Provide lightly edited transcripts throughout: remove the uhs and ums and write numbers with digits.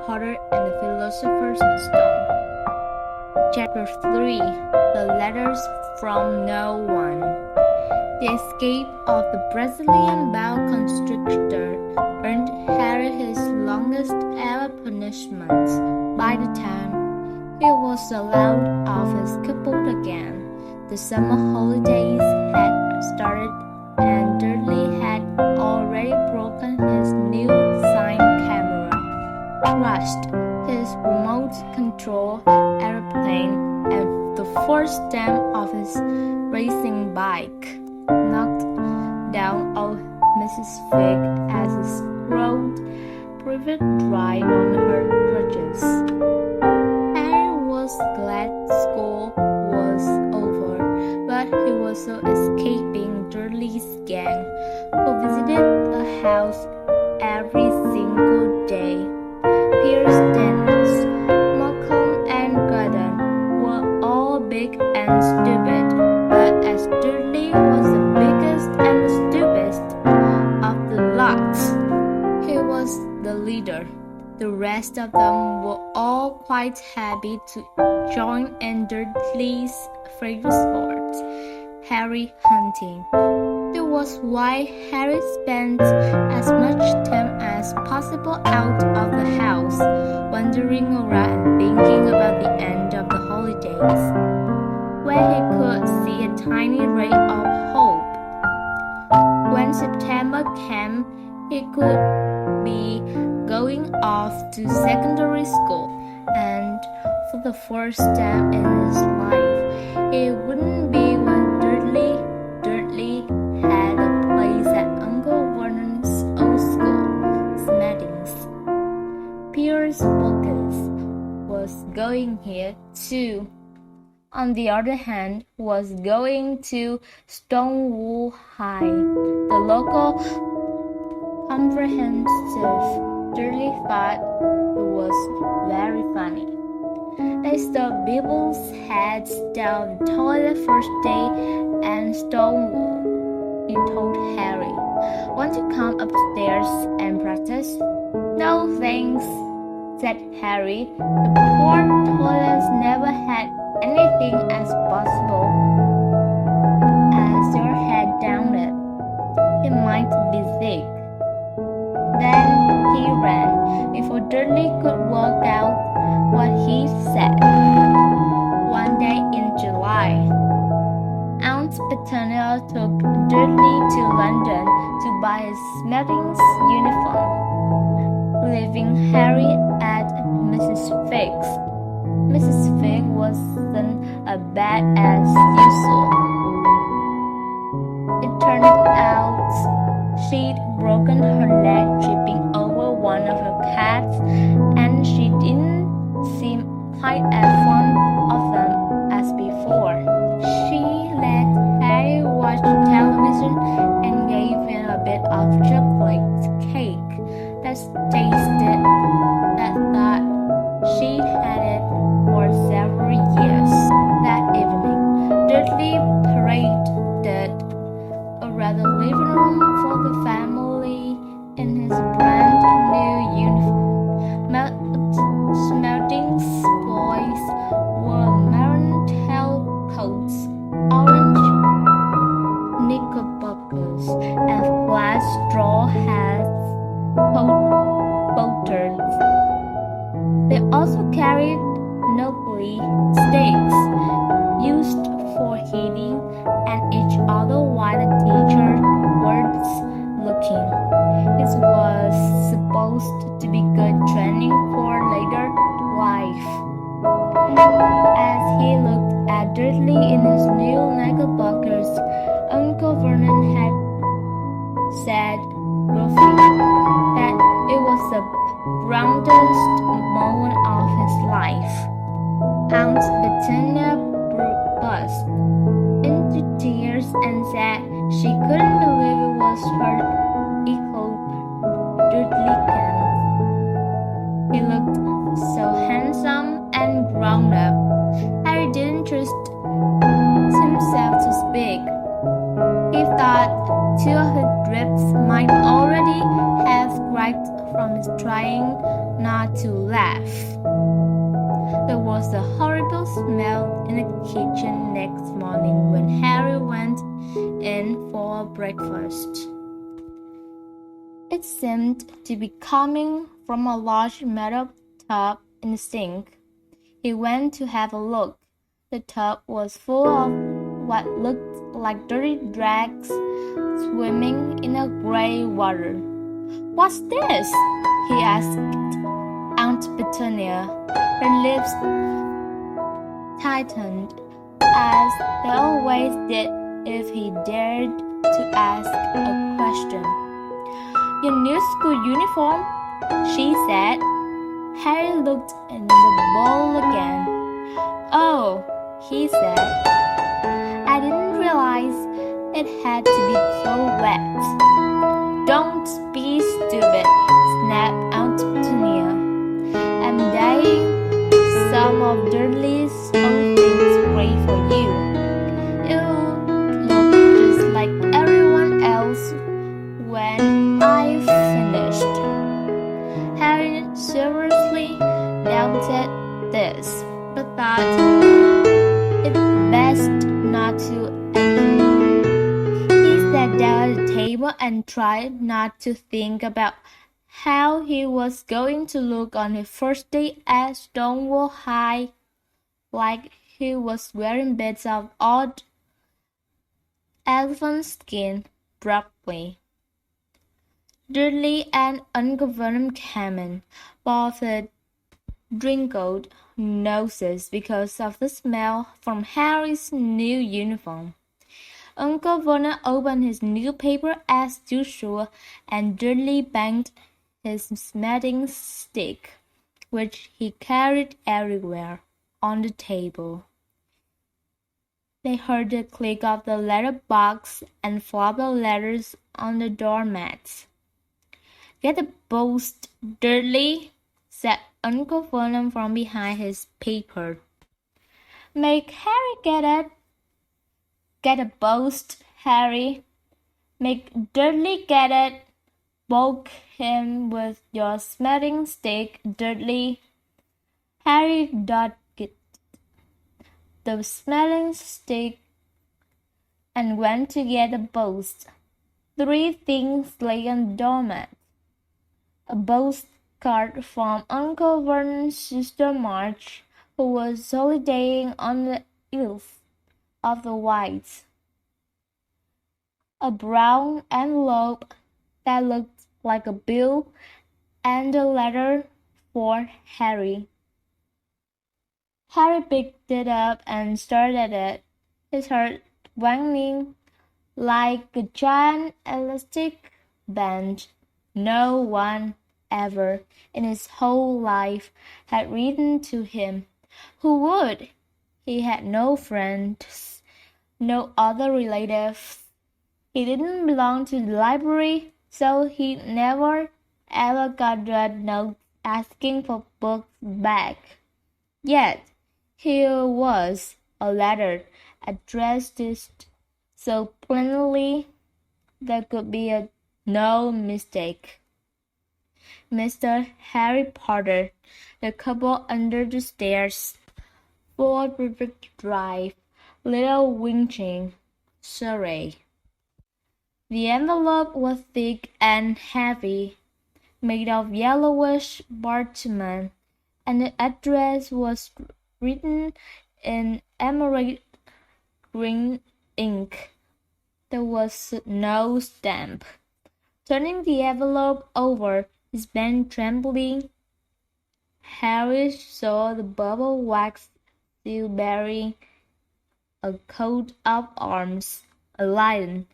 Potter and the Philosopher's Stone. Chapter 3 The Letters from No One. The escape of the Brazilian boa constrictor earned Harry his longest ever punishment. By the time he was allowed off his caput again, the summer holidays had started and Dudley had already broken his new sign camera, crushed his remote control airplane and the force stem of his racing bike, knocked down old Mrs. Fig as he scrawled private dry on her crutches. Harry was glad school was over, but he was so escaping Dudley's gang, who visited the house every single day. Pierce Dennis, Malcolm and Gordon were all big and stupid, but as Dudley was the biggest and the stupidest of the lot, he was the leader. The rest of them were all quite happy to join in Dudley's favorite sport, Harry hunting. That was why Harry spent as much time as possible out of the house, wandering around and thinking about the end of the holidays, where he could see a tiny ray of hope. When September came, he could be going off to secondary school, and for the first time in his life, it wouldn't be when Dudley had a place at Uncle Vernon's old school, Smeddings. Piers Wilkins was going here too. On the other hand, was going to Stonewall High, the local comprehensive. Dudley thought it was very funny. They saw Bibbles heads down the toilet first day and Stonewall. He told Harry, "Want to come upstairs and practice?" "No, thanks," said Harry. The poor toilets never had anything as possible as your head down it. It might be thick. Then he ran before Dudley could work out what he said. One day in July, Aunt Petunia took Dudley to London to buy his Smeddings uniform, leaving Harry at Mrs. Fig's. Mrs. Fig wasn't as bad as usual. It turned out she'd broken her leg tripping over one of her cats, and she didn't seem quite as fond of them as before. She let Harry watch television and gave him a bit of chocolate cake that tasted that thought she'd had it for several years. That evening, Dudley paraded around the living room for the family in his brand new uniform. Smelding's boys wore maroon tailcoats, orange knickerbockers, and flat straw hats, boaters. They also carried Nobley sticks, used for hitting at each other while the teacher was looking. It was supposed to be good training for later life. As he looked at Dudley in his new knickerbockers, Uncle Vernon had said gruffly that it was the proudest moment of his life. Aunt Petunia burst into tears and said she couldn't believe it was her equal Dudley. He looked so handsome and grown up. Harry didn't trust himself to speak. He thought two of his drips might already have cracked from his trying not to laugh. There was a horrible smell in the kitchen next morning when Harry went in for breakfast. It seemed to be coming from a large metal tub in the sink. He went to have a look. The tub was full of what looked like dirty dregs swimming in a gray water. "What's this?" he asked Aunt Petunia. Her lips tightened, as they always did if he dared to ask a question. "Your new school uniform," she said. Harry looked in the bowl again. "Oh," he said. "I didn't realize it had to be so wet." "Don't be stupid," snapped Aunt Petunia. "I'm dyeing some of Dudley's own things gray for you. It'll look just like everyone else when I've finished." Harry seriously doubted this, but thought it best not to admit. He sat down at the table and tried not to think about how he was going to look on his first day at Stonewall High, like he was wearing bits of odd elephant skin properly. Dudley and Uncle Vernon came in, both with wrinkled noses because of the smell from Harry's new uniform. Uncle Vernon opened his newspaper as usual, and Dudley banged his smelling stick, which he carried everywhere, on the table. They heard the click of the letter box and flop of letters on the doormats. "Get the post, Dudley," said Uncle Vernon from behind his paper. "Make Harry get it." "Get a post, Harry." "Make Dudley get it." "Poke him with your smelling stick, Dudley." Harry dodged the smelling stick and went to get the post. 3 things lay on the doormat. A postcard from Uncle Vernon's sister March, who was holidaying on the Isle of the Wights. A brown envelope that looked like a bill, and a letter for Harry. Harry picked it up and stared at it, his heart wanging like a giant elastic band. No one ever in his whole life had written to him. Who would? He had no friends, no other relatives. He didn't belong to the library, so he never ever got a note asking for books back. Yet here was a letter addressed so plainly there could be no mistake. Mr. Harry Potter, The Couple Under the Stairs, 4 Rivet Drive, Little Winching, Surrey. The envelope was thick and heavy, made of yellowish parchment, and the address was written in emerald green ink. There was no stamp. Turning the envelope over, his pen trembling, Harry saw the bubble wax seal bearing a coat of arms, a lion,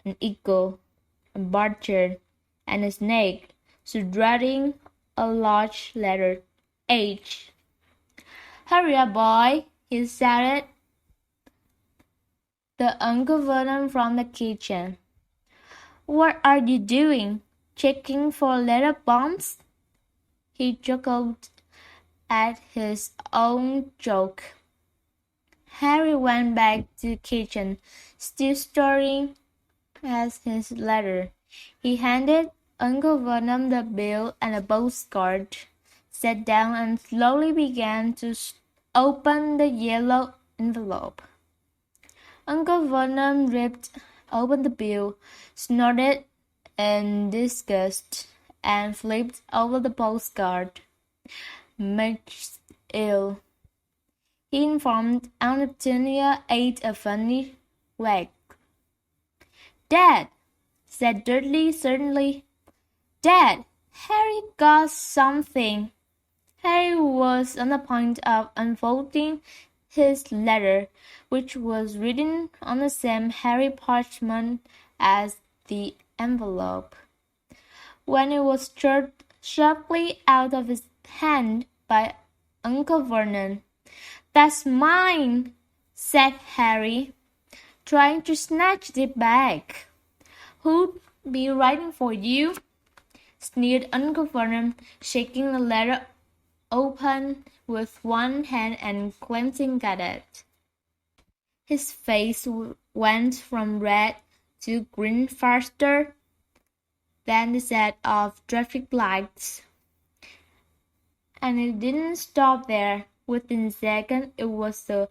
an eagle, a partridge, and a snake, strutting a large letter H. "Hurry up, boy," he shouted. The Uncle Vernon from the kitchen. "What are you doing? Checking for letter bombs?" He chuckled at his own joke. Harry went back to the kitchen, still staring at his letter. He handed Uncle Vernon the bill and a postcard, sat down and slowly began to open the yellow envelope. Uncle Vernon ripped open the bill, snorted in disgust, and flipped over the postcard. Much ill, he informed Aunt Petunia ate a funny wag. "Dad," said Dudley suddenly. "Dad, Harry got something." Harry was on the point of unfolding his letter, which was written on the same hairy parchment as the envelope, when it was jerked sharply out of his hand by Uncle Vernon. "That's mine," said Harry, trying to snatch it back. "Who'd be writing for you?" sneered Uncle Vernon, shaking the letter open with one hand and glancing at it. His face went from red to green faster than the set of traffic lights. And it didn't stop there. Within a second, it was the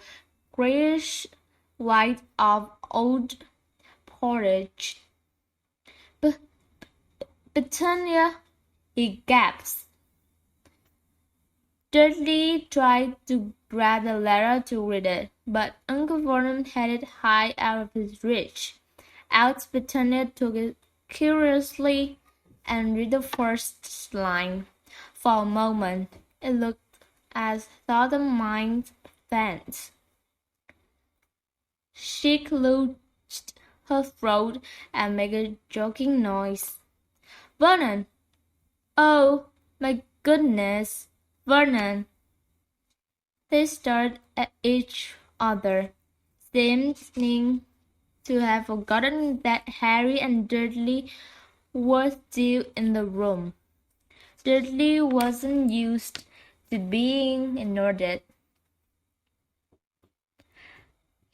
grayish white of old porridge. "Petunia," he gasped. Dudley tried to grab the letter to read it, but Uncle Vernon had it high out of his reach. Aunt Petunia took it curiously and read the first line. For a moment, it looked as though the mind faint. She clenched her throat and made a choking noise. "Vernon! Oh, my goodness, Vernon!" They stared at each other, seeming to have forgotten that Harry and Dudley were still in the room. Dudley wasn't used to being ignored.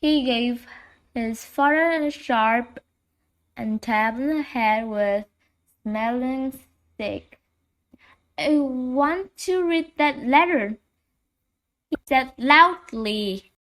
He gave his father a sharp tap on the head with smelling stick. "I want to read that letter," he said loudly.